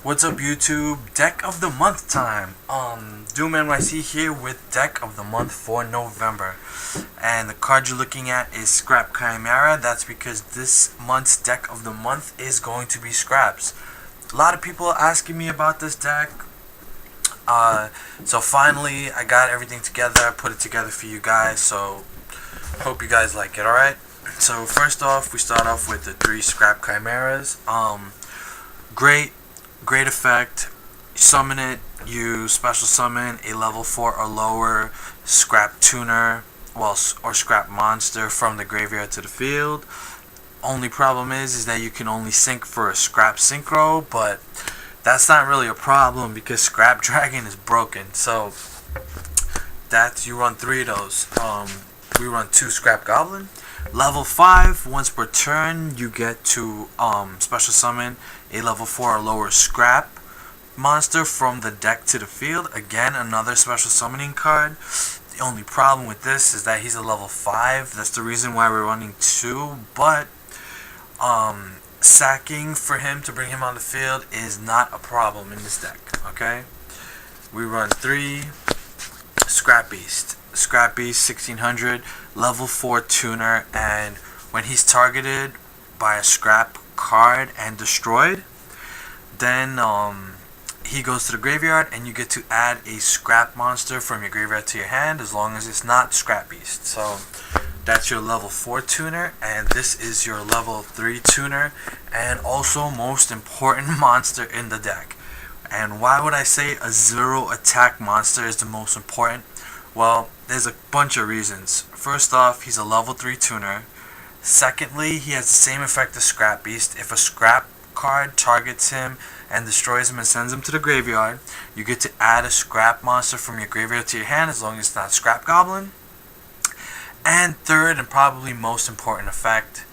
What's up, YouTube? Deck of the month time. Doomnyc here with deck of the month for November, and the card you're looking at is Scrap Chimera. That's because this month's deck of the month is going to be scraps. A lot of people are asking me about this deck. So finally I got everything together. I put it together for you guys. So hope you guys like it. All right. So first off, we start off with the 3 Scrap Chimeras. Great effect. Summon it. You special summon a level 4 or lower scrap tuner, or scrap monster from the graveyard to the field. Only problem is that you can only sync for a scrap synchro, but that's not really a problem because Scrap Dragon is broken. So that's, you run 3 of those. We run 2 Scrap Goblin. Level 5, once per turn, you get to special summon a level 4 or lower scrap monster from the deck to the field. Again, another special summoning card. The only problem with this is that he's a level 5. That's the reason why we're running 2. But sacking for him to bring him on the field is not a problem in this deck. Okay, we run 3 Scrap Beast. Scrap Beast 1600, level 4 tuner, and when he's targeted by a scrap card and destroyed, then he goes to the graveyard and you get to add a scrap monster from your graveyard to your hand as long as it's not Scrap Beast. So that's your level 4 tuner, and this is your level 3 tuner, and also most important monster in the deck. And why would I say a 0 attack monster is the most important? Well, there's a bunch of reasons. First off, he's a level 3 tuner. Secondly, he has the same effect as Scrap Beast. If a scrap card targets him and destroys him and sends him to the graveyard, you get to add a scrap monster from your graveyard to your hand as long as it's not Scrap Goblin. And third, and probably most important effect,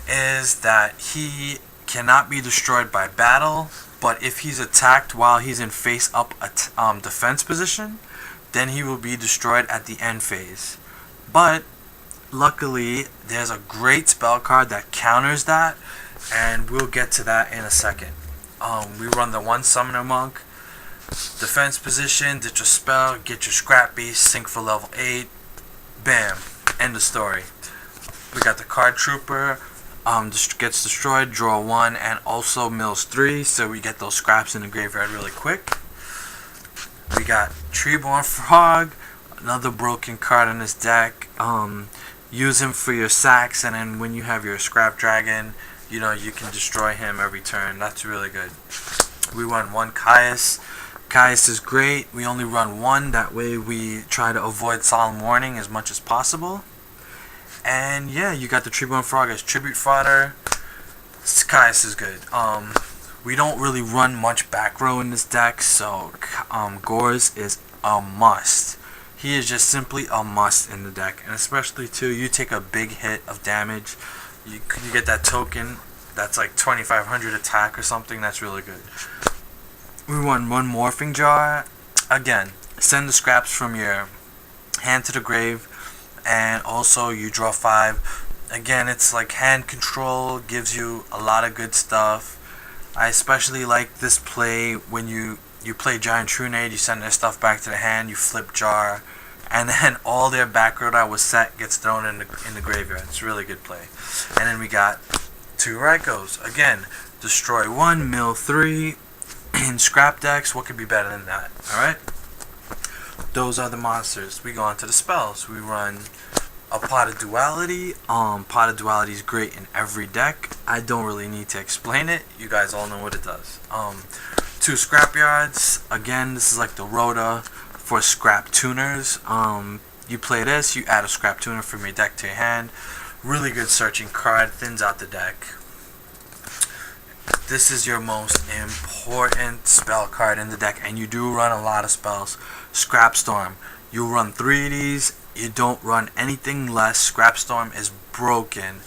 is that he cannot be destroyed by battle, but if he's attacked while he's in face up defense position, then he will be destroyed at the end phase. But luckily, there's a great spell card that counters that, and we'll get to that in a second. We run the 1 Summoner Monk, defense position, ditch a spell, get your Scrap Beast, sync for level 8, bam, end of story. We got the Card Trooper, gets destroyed, draw 1, and also mills 3, so we get those scraps in the graveyard really quick. We got Treeborn Frog, another broken card in this deck. Use him for your sacks, and then when you have your Scrap Dragon, you can destroy him every turn. That's really good. We run 1 Caius. Caius is great. We only run 1. That way we try to avoid Solemn Warning as much as possible. And yeah, you got the Treeborn Frog as tribute fodder. Caius is good. We don't really run much back row in this deck, so Gores is a must. He is just simply a must in the deck, and especially too, you take a big hit of damage, you get that token that's like 2500 attack or something. That's really good. We run 1 Morphing Jar. Again, send the scraps from your hand to the grave, and also you draw 5. Again, it's like hand control, gives you a lot of good stuff. I especially like this play when you play Giant Trunade, you send their stuff back to the hand, you flip Jar, and then all their back row that was set gets thrown in the graveyard. It's a really good play. And then we got 2 Rykos. Again, destroy 1, mill 3. In scrap decks, what could be better than that? Alright? Those are the monsters. We go on to the spells. We run a Pot of Duality. Pot of Duality is great in every deck. I don't really need to explain it. You guys all know what it does. 2 Scrapyards. Again, this is like the Rhoda for scrap tuners. You play this, you add a scrap tuner from your deck to your hand. Really good searching card, thins out the deck. This is your most important spell card in the deck, and you do run a lot of spells. Scrap Storm. You run 3 of these. You don't run anything less. Scrap Storm is broken.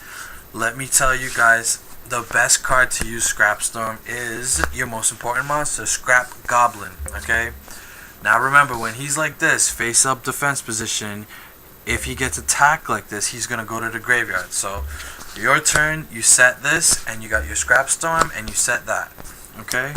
Let me tell you guys, the best card to use Scrap Storm is your most important monster, Scrap Goblin. Okay? Now remember, when he's like this, face up defense position, if he gets attacked like this, he's going to go to the graveyard. So your turn, you set this, and you got your Scrap Storm, and you set that. Okay?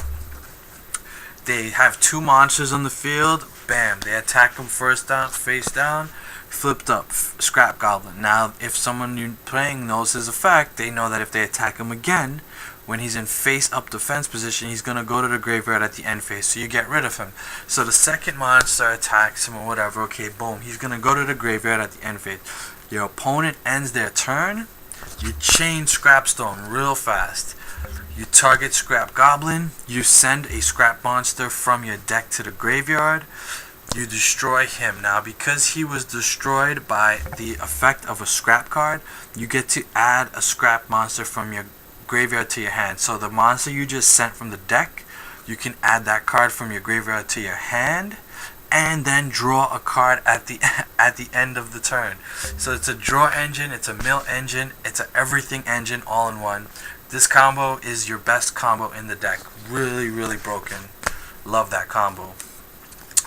they have two monsters on the field, bam, they attack them first down, face down, flipped up, scrap goblin. Now, if someone you're playing knows his effect, they know that if they attack him again, when he's in face up defense position, he's going to go to the graveyard at the end phase, so you get rid of him. So the second monster attacks him or whatever, okay, boom, he's going to go to the graveyard at the end phase. Your opponent ends their turn, you chain Scrapstone real fast. You target Scrap Goblin, you send a Scrap Monster from your deck to the graveyard, you destroy him. Now, because he was destroyed by the effect of a Scrap card, you get to add a Scrap Monster from your graveyard to your hand. So the monster you just sent from the deck, you can add that card from your graveyard to your hand, and then draw a card at the end of the turn. So it's a draw engine, it's a mill engine, it's a everything engine all in one. This combo is your best combo in the deck. Really, really broken. Love that combo.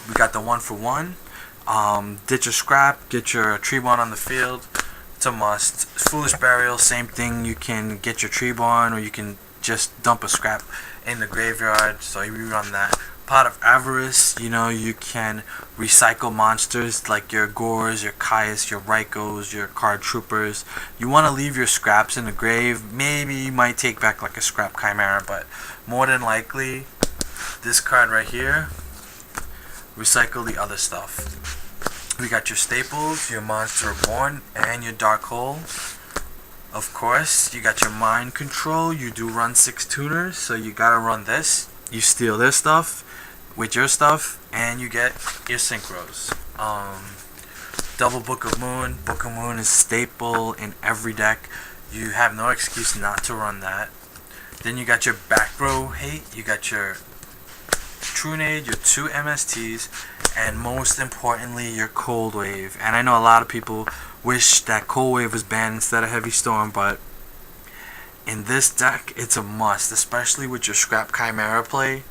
We got the 1-for-1. Ditch a scrap, get your Treeborn on the field. It's a must. Foolish Burial, same thing. You can get your Treeborn, or you can just dump a scrap in the graveyard. So you rerun that. Pot of Avarice, you can recycle monsters like your Gores, your Caius, your Rykos, your Card Troopers. You want to leave your scraps in the grave. Maybe you might take back like a Scrap Chimera, but more than likely, this card right here, recycle the other stuff. We got your staples, your Monster Reborn, and your Dark Hole. Of course, you got your Mind Control. You do run 6 tuners, so you gotta run this. You steal this stuff with your stuff, and you get your synchros. Double Book of Moon. Book of Moon is staple in every deck. You have no excuse not to run that. Then you got your back row hate. You got your Trunade, your 2 MSTs, and most importantly, your Cold Wave. And I know a lot of people wish that Cold Wave was banned instead of Heavy Storm, but in this deck, it's a must, especially with your Scrap Chimera play,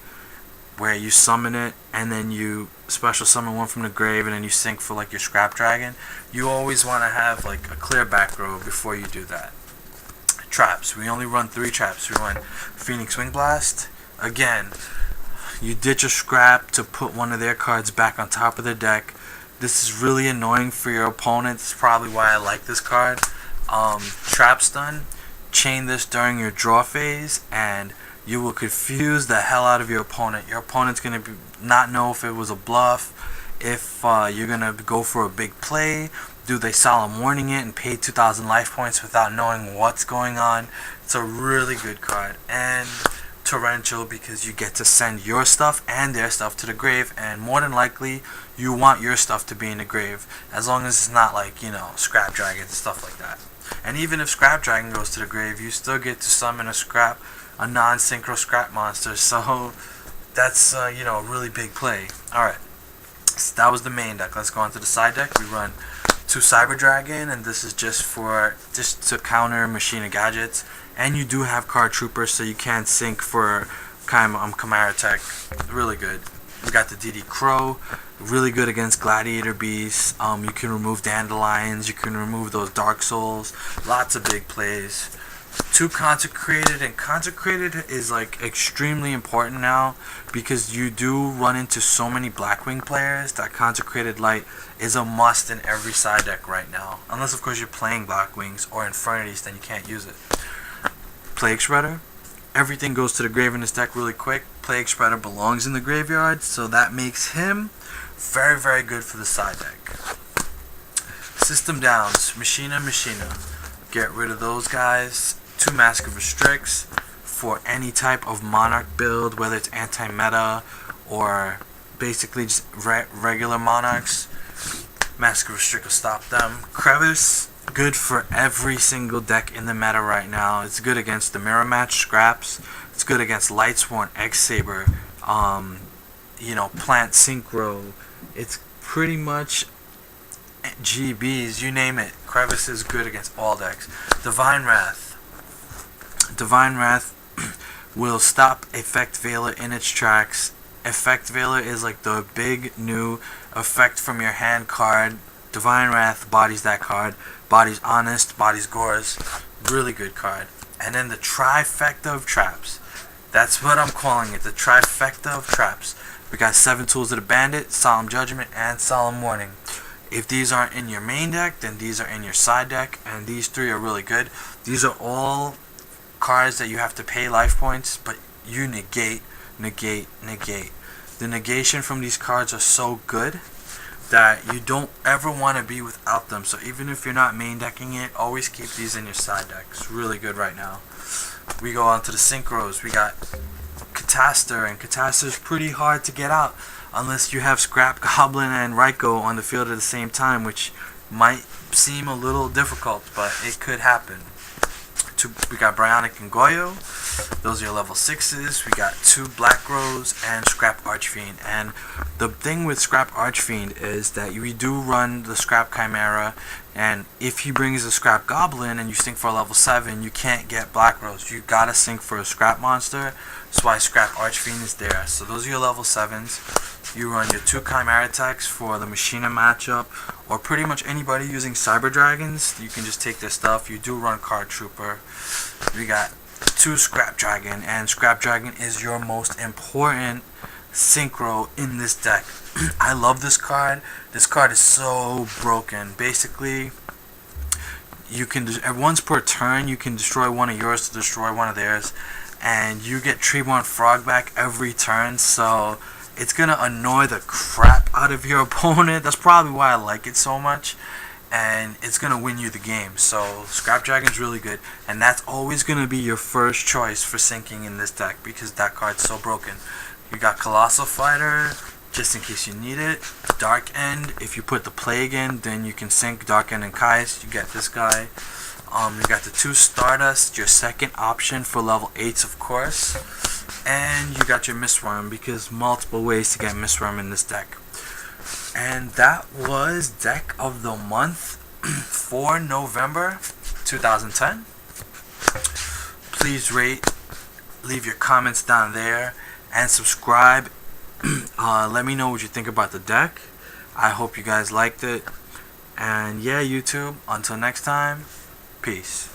where you summon it, and then you special summon one from the grave, and then you sync for like your Scrap Dragon. You always want to have like a clear back row before you do that. Traps. We only run 3 traps. We run Phoenix Wing Blast. Again, you ditch a scrap to put one of their cards back on top of their deck. This is really annoying for your opponent. It's probably why I like this card. Trap Stun. Chain this during your draw phase, and you will confuse the hell out of your opponent. Your opponent's going to not know if it was a bluff, if you're going to go for a big play. Do they solemn warning it and pay 2,000 life points without knowing what's going on? It's a really good card. And Torrential, because you get to send your stuff and their stuff to the grave, and more than likely you want your stuff to be in the grave, as long as it's not like, Scrap Dragon and stuff like that. And even if Scrap Dragon goes to the grave, you still get to summon a non-synchro scrap monster. So that's a really big play. Alright, so that was the main deck. Let's go on to the side deck. We run 2 Cyber Dragon, and this is just to counter Machine of Gadgets. And you do have Card Troopers, so you can sync for Chimera Tech. Really good. We got the DD Crow, really good against Gladiator Beasts. You can remove Dandelions, you can remove those Dark Souls. Lots of big plays. 2 Consecrated, and Consecrated is like extremely important now, because you do run into so many Blackwing players that Consecrated Light is a must in every side deck right now. Unless of course you're playing Blackwings or Infernities, then you can't use it. Plague Spreader. Everything goes to the grave in this deck really quick. Plague Spreader belongs in the graveyard, so that makes him very, very good for the side deck. System Downs. Machina. Get rid of those guys. 2 Mask of Restricts for any type of Monarch build, whether it's anti-meta or basically just regular Monarchs. Mask of Restrict will stop them. Crevice. Good for every single deck in the meta right now. It's good against the Mirror Match Scraps. It's good against Lightsworn, X-Saber, Plant Synchro. It's pretty much GBs, you name it. Crevice is good against all decks. Divine Wrath. Divine Wrath will stop Effect Veiler in its tracks. Effect Veiler is like the big new effect from your hand card. Divine Wrath bodies that card. Bodies Honest, bodies Gores. Really good card. And then the trifecta of traps. That's what I'm calling it, the trifecta of traps. We got 7 Tools of the Bandit, Solemn Judgment, and Solemn Warning. If these aren't in your main deck, then these are in your side deck, and these 3 are really good. These are all cards that you have to pay life points, but you negate. The negation from these cards are so good that you don't ever want to be without them. So even if you're not main decking it, always keep these in your side deck. It's really good right now. We go on to the synchros. We got Catastor, and Catastor is pretty hard to get out unless you have Scrap Goblin and Raikou on the field at the same time, which might seem a little difficult, but it could happen. We got Bionic and Goyo. Those are your level 6s. We got 2 Black Rose and Scrap Archfiend. And the thing with Scrap Archfiend is that we do run the Scrap Chimera, and if he brings a Scrap Goblin and you sync for a level 7, you can't get Black Rose. You gotta sync for a Scrap Monster. That's why Scrap Archfiend is there. So those are your level 7s. You run your 2 Chimera attacks for the Machina matchup, or pretty much anybody using Cyber Dragons. You can just take their stuff. You do run Card Trooper. We got 2 Scrap Dragon, and Scrap Dragon is your most important synchro in this deck. I love this card. This card is so broken. Basically, you can once per turn you can destroy one of yours to destroy one of theirs, and you get Treeborn Frog back every turn. So it's gonna annoy the crap out of your opponent. That's probably why I like it so much, and it's gonna win you the game. So Scrap Dragon's really good, and that's always gonna be your first choice for syncing in this deck because that card's so broken. You got Colossal Fighter, just in case you need it. Dark End, if you put the Plague in, then you can sync Dark End and Kais. You get this guy. You got the 2 Stardust, your second option for level 8s, of course. And you got your Mistworm, because multiple ways to get Mistworm in this deck. And that was Deck of the Month for November 2010. Please rate, leave your comments down there, and subscribe. Let me know what you think about the deck. I hope you guys liked it. And yeah, YouTube, until next time, peace.